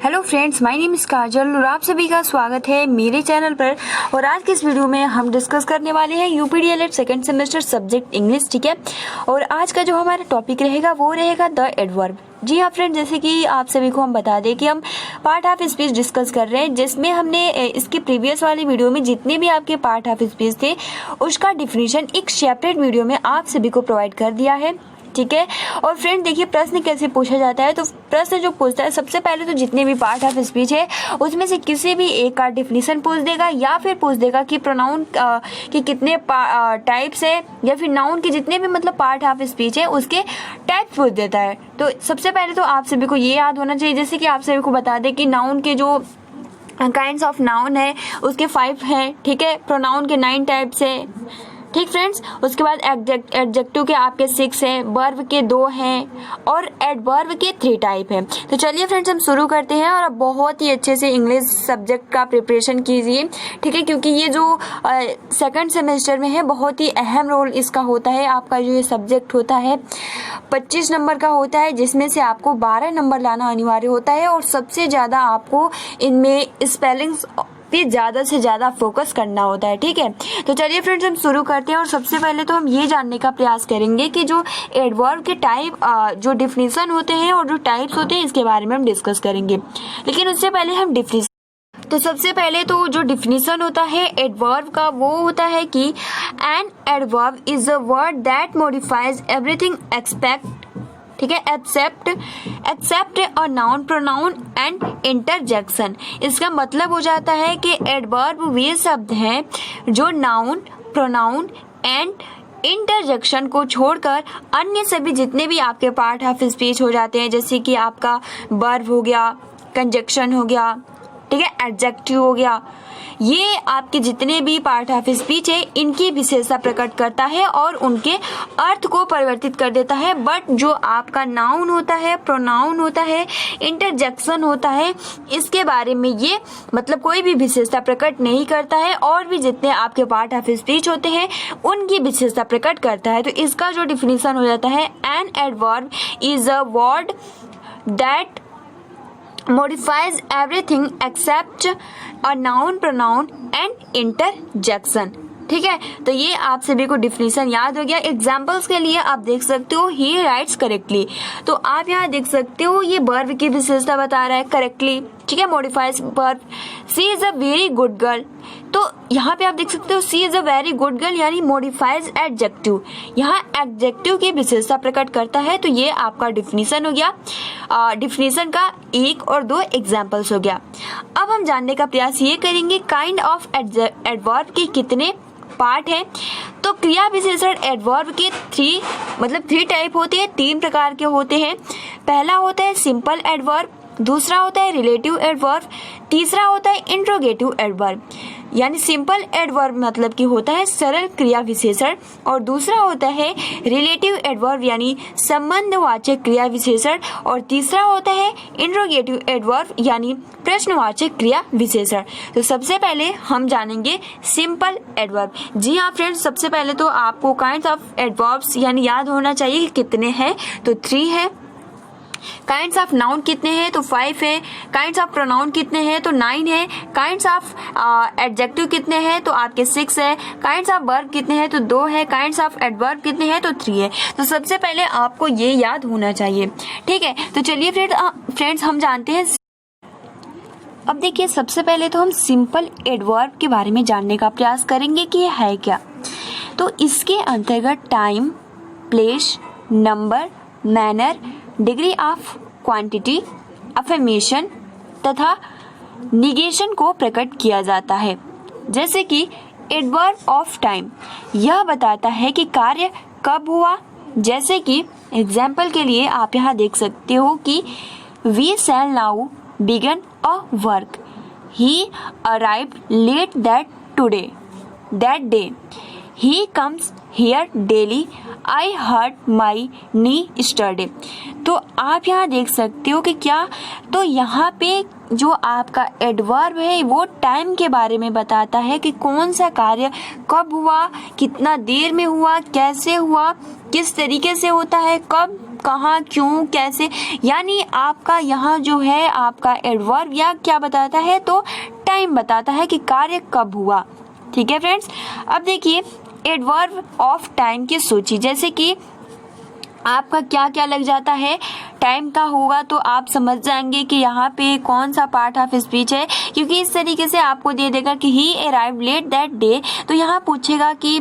Hello friends, my name is Kajal और आप सभी का स्वागत है मेरे चैनल पर। और आज के इस वीडियो में हम डिस्कस करने वाले हैं यूपीडीएलएड सेकंड सेमेस्टर सब्जेक्ट इंग्लिश, ठीक है। और आज का जो हमारा टॉपिक रहेगा वो रहेगा द एडवर्ब। जी हाँ फ्रेंड, जैसे कि आप सभी को हम बता दें कि हम पार्ट ऑफ स्पीच डिस्कस कर रहे हैं, जिसमें हमने इसकी प्रीवियस वाली वीडियो में जितने भी आपके पार्ट ऑफ स्पीच थे उसका डिफिनीशन एक सेपरेट वीडियो में आप सभी को प्रोवाइड कर दिया है, ठीक है। और फ्रेंड देखिए, प्रश्न कैसे पूछा जाता है। तो प्रश्न जो पूछता है, सबसे पहले तो जितने भी पार्ट ऑफ स्पीच है उसमें से किसी भी एक का डिफिनीशन पूछ देगा, या फिर पूछ देगा कि प्रोनाउन के कितने टाइप्स है, या फिर नाउन के जितने भी मतलब पार्ट ऑफ स्पीच है उसके टाइप पूछ देता है। तो सबसे पहले तो आप सभी को ये याद होना चाहिए, जैसे कि आप सभी को बता दें कि नाउन के जो काइंड्स ऑफ नाउन है उसके 5 हैं, ठीक है। प्रोनाउन के 9 टाइप्स है, ठीक फ्रेंड्स। उसके बाद एडजेक्टिव के आपके 6 हैं, वर्ब के 2 हैं और एडवर्ब के 3 टाइप हैं। तो चलिए फ्रेंड्स हम शुरू करते हैं और अब बहुत ही अच्छे से इंग्लिश सब्जेक्ट का प्रिपरेशन कीजिए, ठीक है, क्योंकि ये जो सेकंड सेमेस्टर में है बहुत ही अहम रोल इसका होता है। आपका जो ये सब्जेक्ट होता है 25 नंबर का होता है, जिसमें से आपको 12 नंबर लाना अनिवार्य होता है और सबसे ज़्यादा आपको इनमें स्पेलिंग्स पे ज़्यादा से ज़्यादा फोकस करना होता है, ठीक है। तो चलिए फ्रेंड्स हम शुरू करते हैं और सबसे पहले तो हम ये जानने का प्रयास करेंगे कि जो एडवर्ब के टाइप जो डिफिनीशन होते हैं और जो टाइप्स होते हैं इसके बारे में हम डिस्कस करेंगे। लेकिन उससे पहले हम तो सबसे पहले तो जो डिफिनीशन होता है एडवर्ब का वो होता है कि an adverb is a word that modifies everything expect, ठीक है, except a noun, pronoun and interjection. इसका मतलब हो जाता है कि एडवर्ब वे शब्द हैं जो नाउन, प्रोनाउन एंड इंटरजेक्शन को छोड़कर अन्य सभी जितने भी आपके पार्ट ऑफ स्पीच हो जाते हैं, जैसे कि आपका वर्ब हो गया, कंजक्शन हो गया, ठीक है, एडजेक्टिव हो गया, ये आपके जितने भी पार्ट ऑफ स्पीच है इनकी विशेषता प्रकट करता है और उनके अर्थ को परिवर्तित कर देता है। बट जो आपका नाउन होता है, प्रोनाउन होता है, इंटरजेक्शन होता है, इसके बारे में ये मतलब कोई भी विशेषता प्रकट नहीं करता है और भी जितने आपके पार्ट ऑफ स्पीच होते हैं उनकी विशेषता प्रकट करता है। तो इसका जो डिफिनीशन हो जाता है, N adverb is a word that modifies everything except a noun, pronoun and interjection, ठीक है। तो ये आप सभी को डिफिनीशन याद हो गया। एग्जाम्पल्स के लिए आप देख सकते हो ही राइट्स करेक्टली, तो आप यहाँ देख सकते हो ये वर्ब की विशेषता बता रहा है करेक्टली, ठीक है, modifies verb. She is a very good girl, तो यहाँ पे आप देख सकते हो she is a very good girl यानी मॉडिफाइज एडजेक्टिव, यहाँ एडजेक्टिव की विशेषता प्रकट करता है। तो ये आपका डिफिनीशन हो गया। डिफिनीशन का 1 और 2 एग्जाम्पल्स हो गया। अब हम जानने का प्रयास ये करेंगे काइंड ऑफ एडवर्ब के कितने पार्ट है। तो क्रिया विशेषण एडवर्ब के 3 टाइप होते हैं, 3 प्रकार के होते हैं। पहला होता है सिंपल एडवर्ब, दूसरा होता है रिलेटिव एडवर्ब, तीसरा होता है इंट्रोगेटिव एडवर्ब। यानी सिंपल एडवर्ब मतलब कि होता है सरल क्रिया विशेषण, और दूसरा होता है रिलेटिव एडवर्ब यानी संबंधवाचक क्रिया विशेषण, और तीसरा होता है इंट्रोगेटिव एडवर्ब यानी प्रश्नवाचक क्रिया विशेषण। तो सबसे पहले हम जानेंगे सिंपल एडवर्ब। जी हाँ फ्रेंड्स, सबसे पहले तो आपको काइंड्स ऑफ एडवर्ब्स यानी याद होना चाहिए कि कितने हैं। तो 3 है। काइंड्स ऑफ नाउन कितने हैं? तो 5 है। काइंड्स ऑफ प्रोनाउन कितने हैं? तो 9 है। काइंड्स ऑफ एडजेक्टिव कितने हैं? तो आपके 6 है। काइंड्स ऑफ वर्ब कितने हैं? तो 2 है। काइंड्स ऑफ एडवर्ब कितने हैं? तो 3 है। तो सबसे पहले आपको ये याद होना चाहिए, ठीक है। तो चलिए फ्रेंड्स हम जानते हैं। अब देखिए, सबसे पहले तो हम सिंपल एडवर्ब के बारे में जानने का प्रयास करेंगे कि ये है क्या। तो इसके अंतर्गत time, place, number, manner, degree of quantity, affirmation तथा निगेशन को प्रकट किया जाता है। जैसे कि एडवर्ब ऑफ टाइम, यह बताता है कि कार्य कब हुआ। जैसे कि एग्जाम्पल के लिए आप यहाँ देख सकते हो कि we shall now begin a work, he arrived late that day, he comes here daily, I hurt my knee yesterday. तो आप यहाँ देख सकते हो कि क्या, तो यहाँ पे जो आपका एडवर्ब है वो टाइम के बारे में बताता है कि कौन सा कार्य कब हुआ, कितना देर में हुआ, कैसे हुआ, किस तरीके से होता है, कब कब, कहाँ, क्यों, कैसे, यानी आपका यहाँ जो है आपका एडवर्ब या क्या बताता है, तो टाइम बताता है कि कार्य कब हुआ। ठीक है फ्रेंड्स, अब देखिए एडवर्ब ऑफ टाइम की सूची, जैसे कि आपका क्या क्या लग जाता है, टाइम का होगा तो आप समझ जाएंगे कि यहाँ पे कौन सा पार्ट ऑफ स्पीच है, क्योंकि इस तरीके से आपको दे देगा कि ही अराइव्ड लेट दैट डे, तो यहाँ पूछेगा कि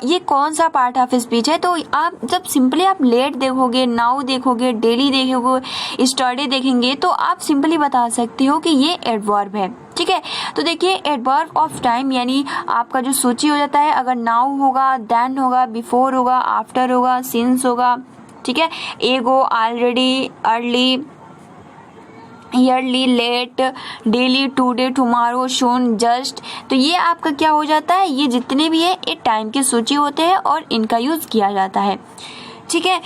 ये कौन सा पार्ट ऑफ स्पीच है। तो आप जब सिंपली आप लेट देखोगे, नाउ देखोगे, डेली देखोगे, स्टडी देखेंगे, तो आप सिंपली बता सकते हो कि ये एडवर्ब है। ठीक है, तो देखिए एडवर्ब ऑफ टाइम यानी आपका जो सूची हो जाता है, अगर नाउ होगा, देन होगा, बिफोर होगा, आफ्टर होगा, सिंस होगा, ठीक है, ago, already, early, yearly, late, daily, today, tomorrow, soon, just, तो ये आपका क्या हो जाता है, ये जितने भी है ये टाइम की सूची होते हैं और इनका यूज किया जाता है। ठीक है,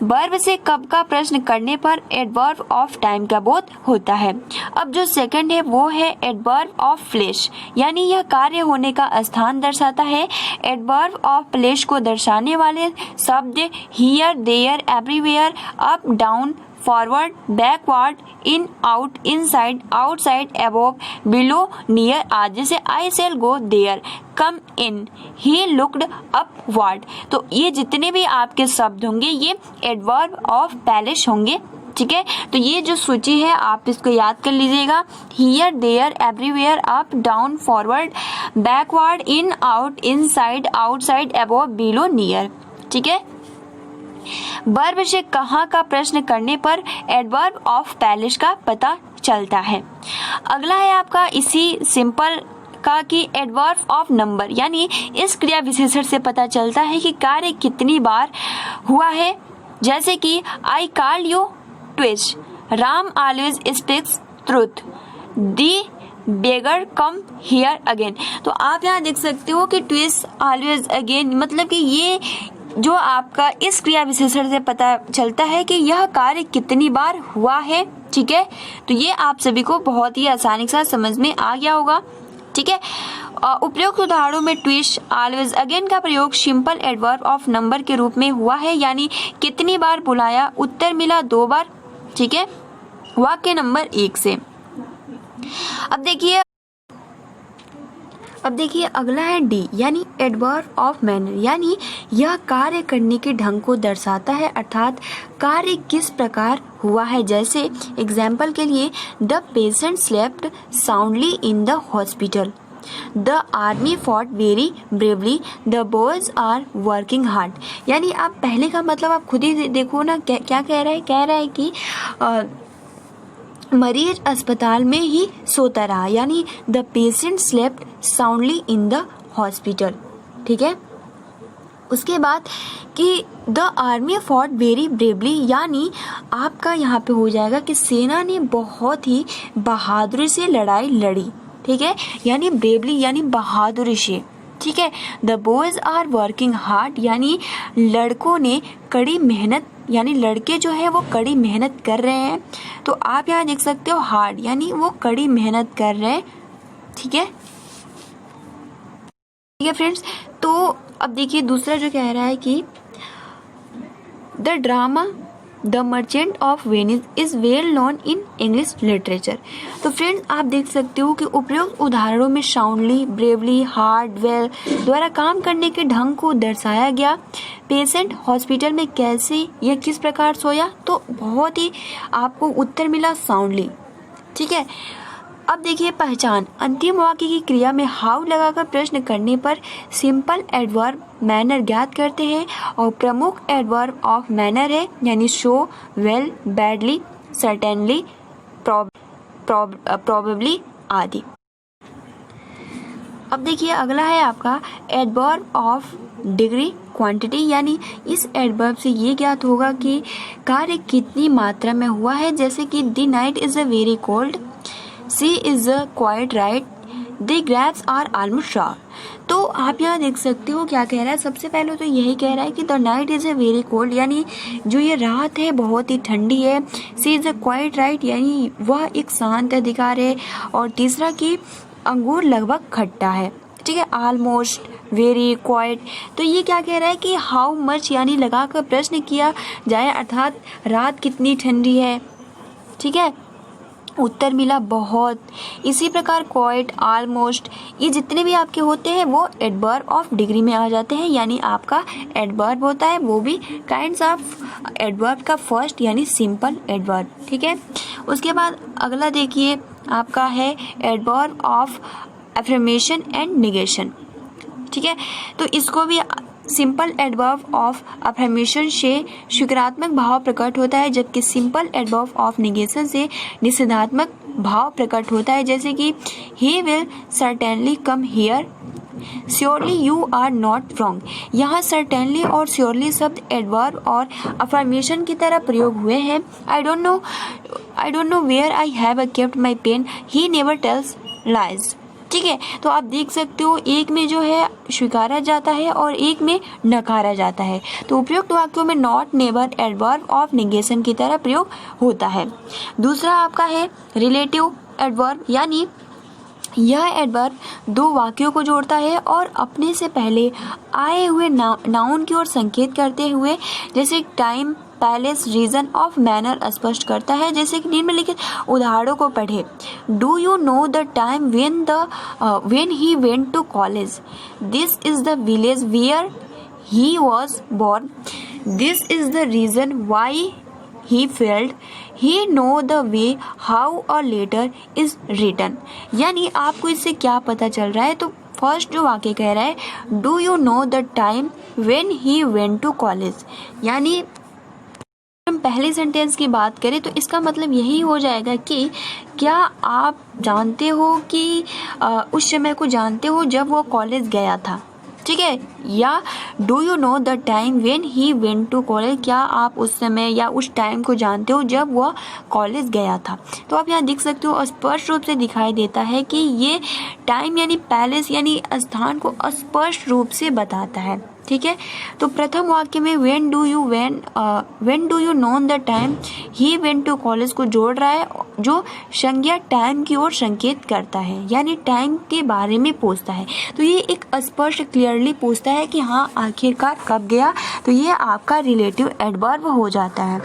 वर्ब से कब का प्रश्न करने पर एडवर्ब ऑफ टाइम का बोध होता है। अब जो सेकंड है वो है एडवर्ब ऑफ प्लेस, यानी यह कार्य होने का स्थान दर्शाता है। एडवर्ब ऑफ प्लेस को दर्शाने वाले शब्द here, there, everywhere, up, down, forward, backward, in, out, inside, outside, above, below, near आदि। जैसे I shall go there, come in, he looked upward, तो ये जितने भी आपके शब्द होंगे ये एडवर्ब ऑफ पैलेस होंगे। ठीक है, तो ये जो सूची है आप इसको याद कर लीजिएगा, here, there, everywhere, up, down, forward, backward, in, out, inside, outside, above, below, near. ठीक है, वर्ब से कहाँ का प्रश्न करने पर एडवर्ब ऑफ पैलेस का पता चलता है। अगला है आपका इसी सिंपल का कि एडवर्ब ऑफ नंबर, यानी इस क्रिया विशेषण से पता चलता है कि कार्य कितनी बार हुआ है। जैसे कि I call you twist, Ram always speaks truth, the beggar come here again. तो आप यहाँ देख सकते हो कि ट्विस्ट, ऑलवेज, अगेन, मतलब कि ये जो आपका इस क्रिया विशेषण से पता चलता है कि यह कार्य कितनी बार हुआ है। ठीक है, तो ये आप सभी को बहुत ही आसानी से समझ में आ गया होगा। ठीक है, उपयुक्त उदाहरणों में ट्विस्ट, ऑलवेज, अगेन का प्रयोग सिंपल एडवर्ब ऑफ नंबर के रूप में हुआ है, यानी कितनी बार बुलाया, उत्तर मिला 2 बार। ठीक है, वाक्य नंबर 1 से। अब देखिए अगला है डी, यानी एडवर्ब ऑफ मैनर, यानी यह कार्य करने के ढंग को दर्शाता है, अर्थात कार्य किस प्रकार हुआ है। जैसे एग्जाम्पल के लिए the patient slept soundly in the hospital, the army fought very bravely, the boys are working hard. यानी आप पहले का मतलब आप खुद ही देखो ना, क्या कह रहा है कि मरीज अस्पताल में ही सोता रहा, यानी the patient slept soundly in the hospital. ठीक है, उसके बाद कि the army fought very bravely, यानी आपका यहाँ पे हो जाएगा कि सेना ने बहुत ही बहादुरी से लड़ाई लड़ी। ठीक है, यानी ब्रेवली यानी बहादुरी से। ठीक है, the boys are working hard, यानी लड़कों ने कड़ी मेहनत, यानी लड़के जो है वो कड़ी मेहनत कर रहे हैं। तो आप यहाँ देख सकते हो हार्ड, यानी वो कड़ी मेहनत कर रहे हैं। ठीक है फ्रेंड्स, तो अब देखिए दूसरा जो कह रहा है कि the drama the merchant of Venice is well known in English literature. तो फ्रेंड्स आप देख सकते हो कि उपयुक्त उदाहरणों में साउंडली, ब्रेवली, हार्ड, वेल द्वारा काम करने के ढंग को दर्शाया गया। पेशेंट हॉस्पिटल में कैसे या किस प्रकार सोया, तो बहुत ही आपको उत्तर मिला साउंडली। ठीक है, अब देखिए पहचान, अंतिम वाक्य की क्रिया में हाउ लगाकर प्रश्न करने पर सिंपल एडवर्ब मैनर ज्ञात करते हैं और प्रमुख एडवर्ब ऑफ मैनर है, यानी show, well, badly, certainly, probably आदि। अब देखिए अगला है आपका एडवर्ब ऑफ डिग्री क्वांटिटी, यानी इस एडवर्ब से ये ज्ञात होगा कि कार्य कितनी मात्रा में हुआ है। जैसे कि the night is a very cold, she is a quite right, the grapes are almost raw. तो आप यहाँ देख सकते हो क्या कह रहा है, सबसे पहले तो यही कह रहा है कि the night is a very cold, यानी जो ये रात है बहुत ही ठंडी है। सी इज अ क्वाइट राइट, यानी वह एक शांत अधिकार है। और तीसरा कि अंगूर लगभग खट्टा है। ठीक है, ऑलमोस्ट, वेरी, क्वाइट। तो ये क्या कह रहा है कि हाउ मच यानी लगा कर प्रश्न किया जाए, अर्थात रात कितनी ठंडी है, ठीक है, उत्तर मिला बहुत। इसी प्रकार क्वाइट, ऑलमोस्ट, ये जितने भी आपके होते हैं वो एडवर्ब ऑफ डिग्री में आ जाते हैं, यानी आपका एडवर्ब होता है, वो भी काइंड्स ऑफ एडवर्ब का फर्स्ट यानी सिंपल एडवर्ब, ठीक है। उसके बाद अगला देखिए आपका है adverb of affirmation and negation, ठीक है। तो इसको भी सिंपल एडवर्ब ऑफ अफर्मेशन से सकारात्मक भाव प्रकट होता है, जबकि सिंपल एडवर्ब ऑफ निगेशन से निषेधात्मक भाव प्रकट होता है, जैसे कि he will certainly come here, surely you are not wrong. यहाँ सर्टेनली और श्योरली शब्द एडवर्ब और अफर्मेशन की तरह प्रयोग हुए हैं। I don't know where I have kept my pen, he never tells lies, ठीक है। तो आप देख सकते हो एक में जो है स्वीकारा जाता है और एक में नकारा जाता है। तो उपयुक्त वाक्यों में not, never adverb of negation की तरह प्रयोग होता है। दूसरा आपका है रिलेटिव एडवर्ब, यानी यह एडवर्ब दो वाक्यों को जोड़ता है और अपने से पहले आए हुए नाउन की ओर संकेत करते हुए, जैसे time, palace, reason of manner स्पष्ट करता है। जैसे कि निम्नलिखित उदाहरणों को पढ़े। Do you know the time when he went to college, this is the village where he was born, this is the reason why he felt, he know the way how a letter is written। यानी आपको इससे क्या पता चल रहा है, तो first जो वाक्य कह रहा है do you know the time when he went to college, यानी हम पहले सेंटेंस की बात करें तो इसका मतलब यही हो जाएगा कि क्या आप जानते हो कि उस समय को जानते हो जब वो कॉलेज गया था, ठीक है। या do you know the time when he went to college, क्या आप उस समय या उस टाइम को जानते हो जब वह कॉलेज गया था। तो आप यहाँ देख सकते हो स्पष्ट रूप से दिखाई देता है कि ये टाइम यानी पैलेस यानी स्थान को स्पष्ट रूप से बताता है, ठीक है। तो प्रथम वाक्य में when do you know the time he went to college को जोड़ रहा है, जो संज्ञा टाइम की ओर संकेत करता है, यानी टाइम के बारे में पूछता है। तो ये एक स्पष्ट क्लियरली पूछता है कि हाँ आखिरकार कब गया, तो ये आपका रिलेटिव एडवर्ब हो जाता है,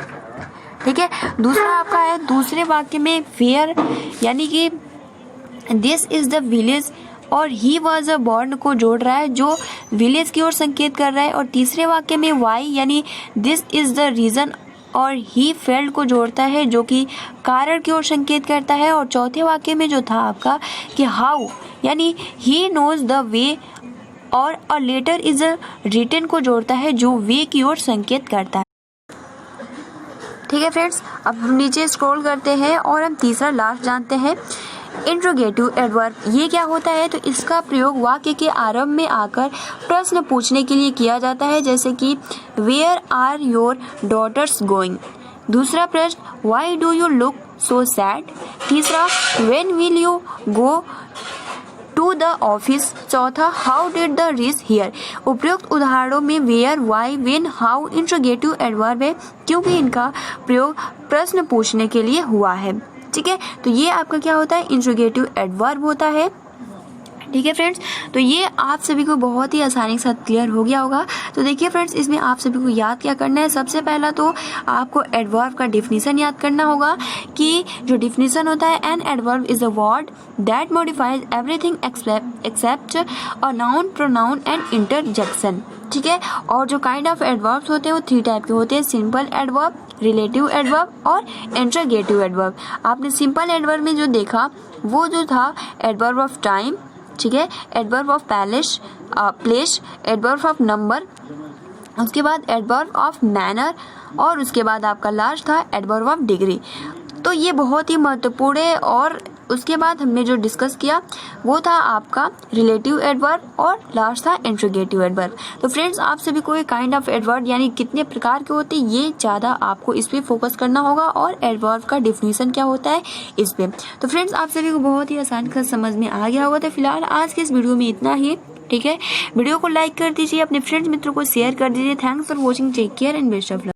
ठीक है। दूसरा आपका है दूसरे वाक्य में वेयर, यानी कि दिस इज द विलेज और ही वॉज अ बॉर्न को जोड़ रहा है, जो विलेज की ओर संकेत कर रहा है। और तीसरे वाक्य में वाई यानी दिस इज द रीजन और ही फेल्ड को जोड़ता है, जो कि कारण की ओर संकेत करता है। और चौथे वाक्य में जो था आपका कि हाउ यानी ही नोज द वे और a letter is a written को जोड़ता है, जो वे की ओर संकेत करता है, ठीक है फ्रेंड्स। अब हम नीचे स्क्रॉल करते हैं और हम तीसरा लास्ट जानते हैं इंट्रोगेटिव एडवर्ब। ये क्या होता है, तो इसका प्रयोग वाक्य के आरंभ में आकर प्रश्न पूछने के लिए किया जाता है, जैसे कि where are your daughters going. दूसरा प्रश्न why do you look so sad. तीसरा when will you go to the office. चौथा how did the reach here. उपयुक्त उदाहरणों में where, why, when, how interrogative adverb है, क्योंकि इनका प्रयोग प्रश्न पूछने के लिए हुआ है, ठीक है। तो ये आपका क्या होता है, इंट्रोगेटिव एडवर्ब होता है, ठीक है फ्रेंड्स। तो ये आप सभी को बहुत ही आसानी के साथ क्लियर हो गया होगा। तो देखिए फ्रेंड्स, इसमें आप सभी को याद क्या करना है, सबसे पहला तो आपको एडवर्ब का डिफिनीशन याद करना होगा कि जो डिफिनीशन होता है, N adverb is a word that modifies everything except a noun, pronoun and interjection, ठीक है। और जो काइंड ऑफ एडवर्ब्स होते हैं वो 3 टाइप के होते हैं, सिंपल एडवर्ब, रिलेटिव एडवर्ब और इंट्रोगेटिव एडवर्ब। आपने सिंपल एडवर्ब में जो देखा वो जो था एडवर्ब ऑफ टाइम, ठीक है, adverb of place, adverb of number, उसके बाद एडवर्ब ऑफ मैनर और उसके बाद आपका लास्ट था एडवर्ब ऑफ डिग्री। तो ये बहुत ही महत्वपूर्ण है। और उसके बाद हमने जो डिस्कस किया वो था आपका रिलेटिव एडवर्ब और लास्ट था इंट्रोगेटिव एडवर्ब। तो फ्रेंड्स, आप सभी को काइंड ऑफ एडवर्ब यानी कितने प्रकार के होते हैं ये ज़्यादा आपको इस पे फोकस करना होगा, और एडवर्ब का डिफिनीशन क्या होता है इस पे। तो फ्रेंड्स, आप सभी को बहुत ही आसान से समझ में आ गया होगा। तो फिलहाल आज के इस वीडियो में इतना ही, ठीक है। वीडियो को लाइक कर दीजिए, अपने फ्रेंड्स मित्रों को शेयर कर दीजिए। Thanks for watching, take care and best of luck.